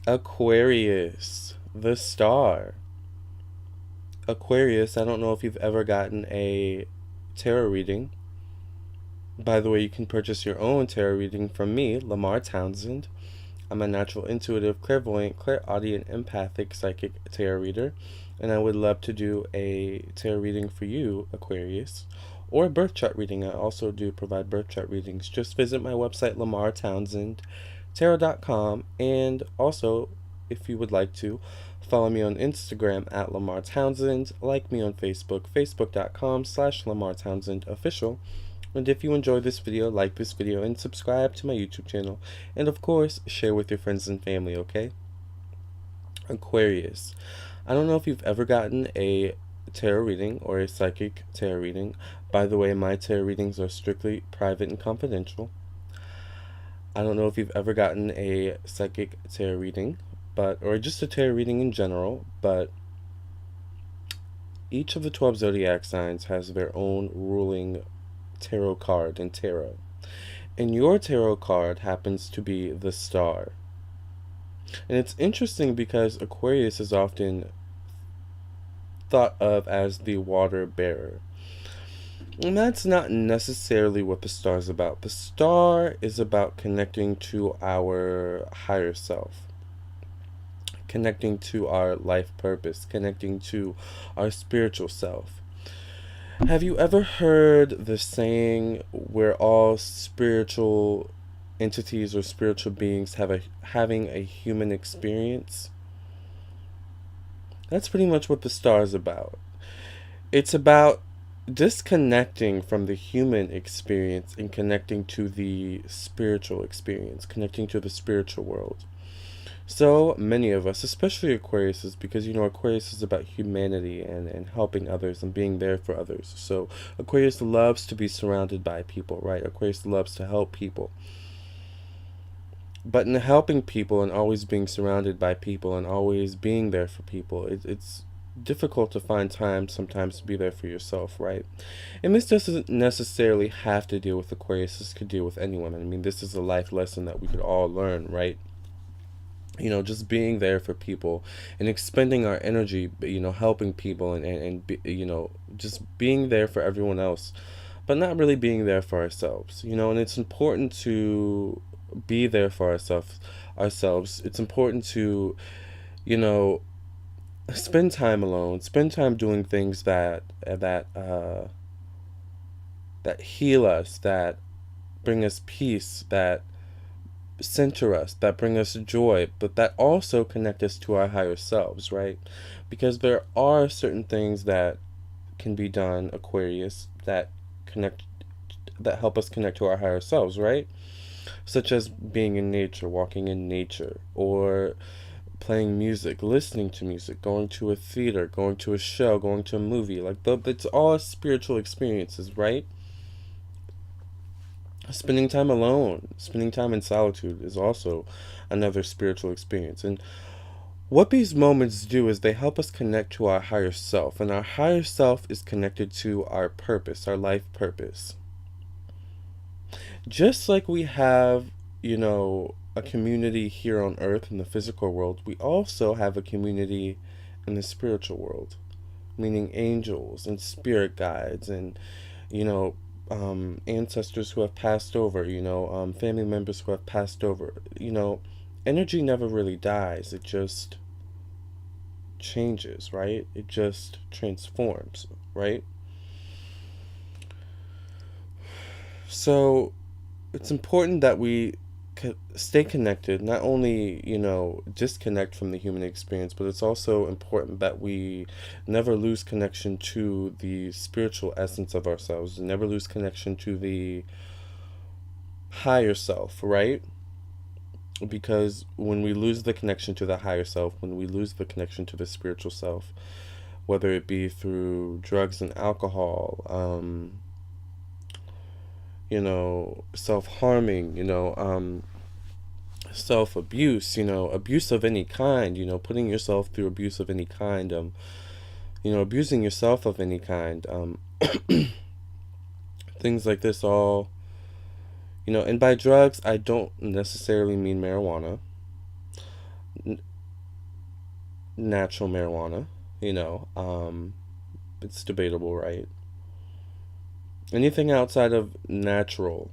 Aquarius, the star. Aquarius, I don't know if you've ever gotten a tarot reading. By the way, you can purchase your own tarot reading from me, Lamar Townsend. I'm a natural, intuitive, clairvoyant, clairaudient, empathic, psychic tarot reader, and I would love to do a tarot reading for you, Aquarius, or a birth chart reading. I also do provide birth chart readings. Just visit my website, lamartownsendtarot.com, and also, if you would like to, follow me on Instagram at Lamar Townsend, like me on Facebook, facebook.com/Lamar Townsend Official. And if you enjoy this video, like this video and subscribe to my YouTube channel. And of course, share with your friends and family, okay? Aquarius. I don't know if you've ever gotten a tarot reading or a psychic tarot reading. By the way, my tarot readings are strictly private and confidential. I don't know if you've ever gotten a psychic tarot reading, or just a tarot reading in general, but each of the 12 zodiac signs has their own ruling tarot card in tarot. And your tarot card happens to be the star. And it's interesting because Aquarius is often thought of as the water bearer. And that's not necessarily what the star is about. The star is about connecting to our higher self, connecting to our life purpose, connecting to our spiritual self. Have you ever heard the saying, we're all spiritual entities or spiritual beings having a human experience? That's pretty much what the star is about. It's about disconnecting from the human experience and connecting to the spiritual experience, connecting to the spiritual world. So many of us, especially Aquarius, because Aquarius is about humanity and helping others and being there for others. So Aquarius loves to be surrounded by people, right? Aquarius loves to help people. But in helping people and always being surrounded by people and always being there for people, it's difficult to find time sometimes to be there for yourself, right? And this doesn't necessarily have to deal with Aquarius. This could deal with anyone. I mean, this is a life lesson that we could all learn, right? Just being there for people and expending our energy, helping people and just being there for everyone else, but not really being there for ourselves, and it's important to be there for ourselves. It's important to, spend time alone, spend time doing things that heal us, that bring us peace, that center us, that bring us joy, but that also connect us to our higher selves, right? Because there are certain things that can be done, Aquarius, that help us connect to our higher selves, right? Such as being in nature, walking in nature, or playing music, listening to music, going to a theater, going to a show, going to a movie. It's all spiritual experiences, right? Spending time alone, spending time in solitude is also another spiritual experience. And what these moments do is they help us connect to our higher self. And our higher self is connected to our purpose, our life purpose. Just like we have, a community here on earth in the physical world, we also have a community in the spiritual world, meaning angels and spirit guides and, ancestors who have passed over, family members who have passed over. Energy never really dies. It just changes, right? It just transforms, right? So it's important that we stay connected, not only, disconnect from the human experience, but it's also important that we never lose connection to the spiritual essence of ourselves, and never lose connection to the higher self, right? Because when we lose the connection to the higher self, when we lose the connection to the spiritual self, whether it be through drugs and alcohol, self-harming, self-abuse, abuse of any kind, putting yourself through abuse of any kind, abusing yourself of any kind, things like this all, and by drugs, I don't necessarily mean marijuana. n- natural marijuana, it's debatable, right? Anything outside of natural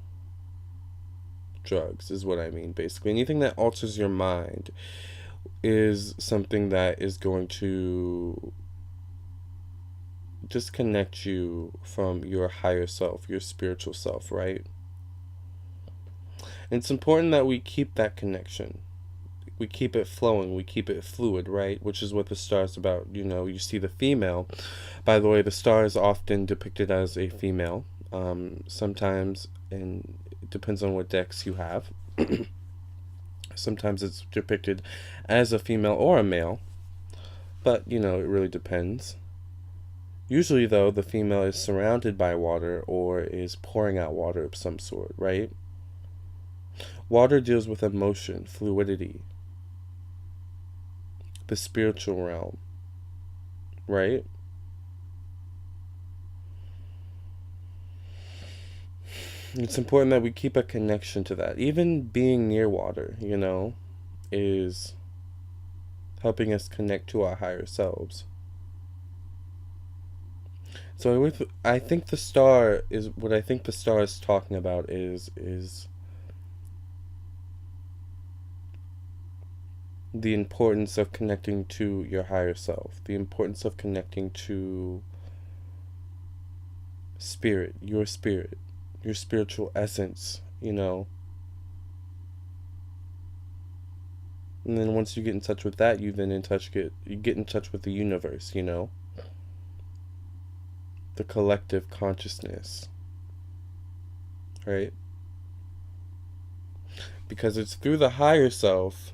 drugs is what I mean, basically. Anything that alters your mind is something that is going to disconnect you from your higher self, your spiritual self, right? And it's important that we keep that connection. We keep it flowing, we keep it fluid, right? Which is what the star is about. You see the female. By the way, the star is often depicted as a female. Sometimes, and it depends on what decks you have. Sometimes it's depicted as a female or a male, but it really depends. Usually, though, the female is surrounded by water or is pouring out water of some sort, right? Water deals with emotion, fluidity, the spiritual realm, right? It's important that we keep a connection to that. Even being near water, is helping us connect to our higher selves. So I think the star is what I think the star is talking about is the importance of connecting to your higher self, the importance of connecting to spirit, your spiritual essence, And then once you get in touch with that, you get in touch with the universe, the collective consciousness, right? Because it's through the higher self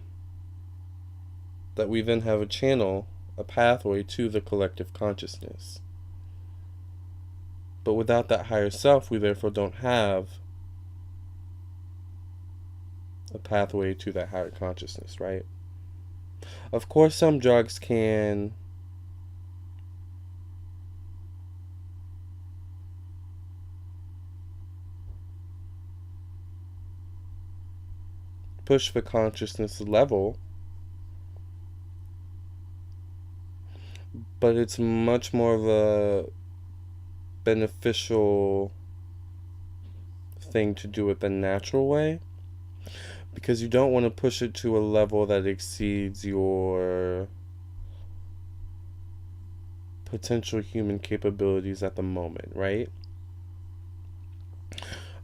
that we then have a channel, a pathway to the collective consciousness. But without that higher self, we therefore don't have a pathway to that higher consciousness, right? Of course, some drugs can push the consciousness level, but it's much more of a beneficial thing to do it the natural way, because you don't want to push it to a level that exceeds your potential human capabilities at the moment, right?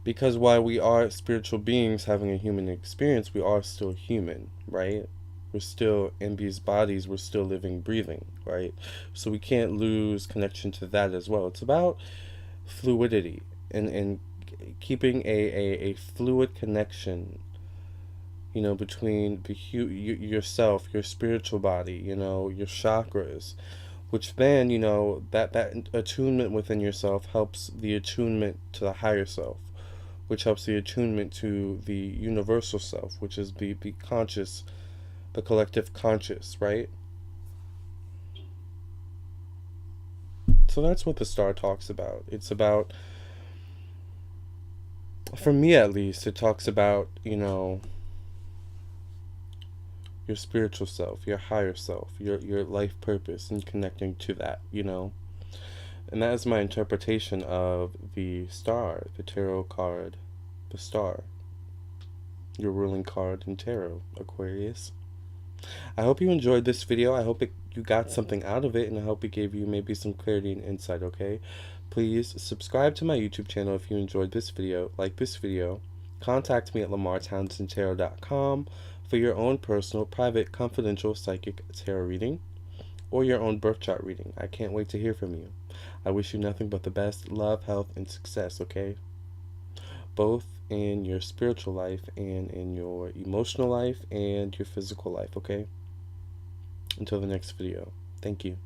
Because while we are spiritual beings having a human experience, we are still human, right? We're still in these bodies, we're still living, breathing, right? So we can't lose connection to that as well. It's about fluidity and keeping a fluid connection, between yourself, your spiritual body, your chakras, which then, that attunement within yourself helps the attunement to the higher self, which helps the attunement to the universal self, which is the conscious, the collective conscious, right? So that's what the star talks about. It's about, for me at least, it talks about, your spiritual self, your higher self, your life purpose, and connecting to that, And that is my interpretation of the star, the tarot card, the star, your ruling card in tarot, Aquarius. I hope you enjoyed this video. I hope you got something out of it, and I hope it gave you maybe some clarity and insight, okay? Please subscribe to my YouTube channel if you enjoyed this video, like this video. Contact me at lamartownsendtarot.com for your own personal, private, confidential psychic tarot reading or your own birth chart reading. I can't wait to hear from you. I wish you nothing but the best love, health, and success, okay? Both in your spiritual life and in your emotional life and your physical life, okay? Until the next video. Thank you.